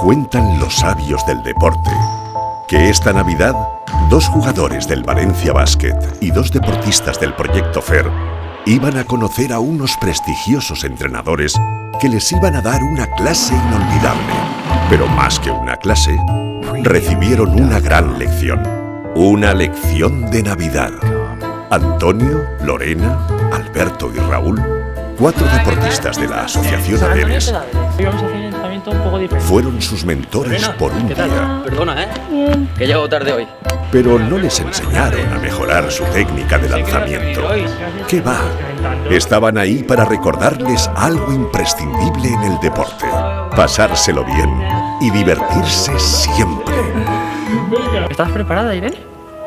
Cuentan los sabios del deporte que esta Navidad, 2 jugadores del Valencia Basket y 2 deportistas del Proyecto FER iban a conocer a unos prestigiosos entrenadores que les iban a dar una clase inolvidable. Pero más que una clase, recibieron una gran lección. Una lección de Navidad. Antonio, Lorena, Alberto y Raúl, 4 deportistas de la Asociación Aderes, fueron sus mentores por un día. Perdona, que llego tarde hoy. Pero no les enseñaron a mejorar su técnica de lanzamiento. ¿Qué va? Estaban ahí para recordarles algo imprescindible en el deporte. Pasárselo bien y divertirse siempre. ¿Estás preparada, Irene?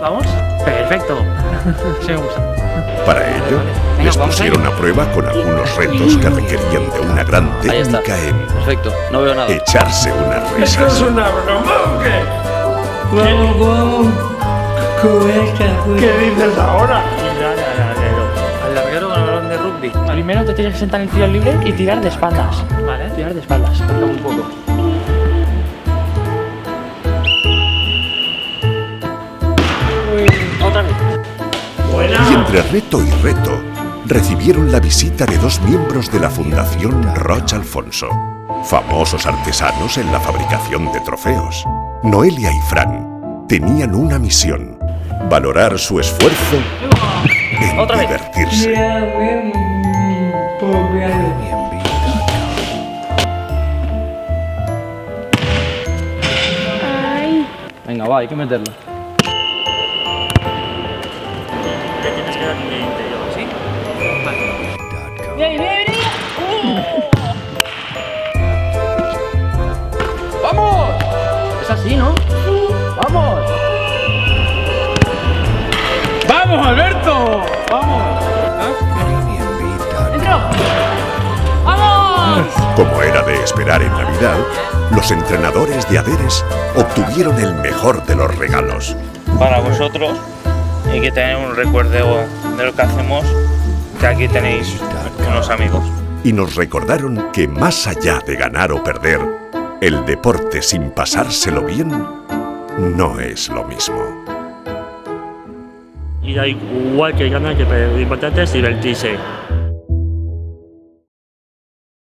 ¿Vamos? Perfecto. Sí me gusta. Para ello, les pusieron a prueba con algunos retos que requerían de una gran técnica en... Perfecto, no veo nada. Echarse unas risas. ¿Es una broma o qué? ¿Qué dices ahora? Al larguero con el balón de rugby. Primero te tienes que sentar en tiro libre y tirar de espaldas. Vale. Tirar de espaldas. Toca un poco. Otra vez. Y entre reto y reto, recibieron la visita de 2 miembros de la Fundación Roch Alfonso, famosos artesanos en la fabricación de trofeos. Noelia y Fran tenían una misión: valorar su esfuerzo en divertirse. Venga, va, hay que meterlo. Te tienes que dar en el interior, ¿sí? Vale. ¡Bien! ¡Vamos! Es así, ¿no? ¡Vamos! ¡Vamos, Alberto! ¡Vamos! ¡Dentro! ¡Vamos! Como era de esperar en Navidad, los entrenadores de Aderes obtuvieron el mejor de los regalos. Para vosotros, y que tenéis un recuerdo de lo que hacemos, que aquí tenéis unos amigos. Y nos recordaron que más allá de ganar o perder, el deporte sin pasárselo bien no es lo mismo. Y da igual que ganar que perder, lo importante es divertirse.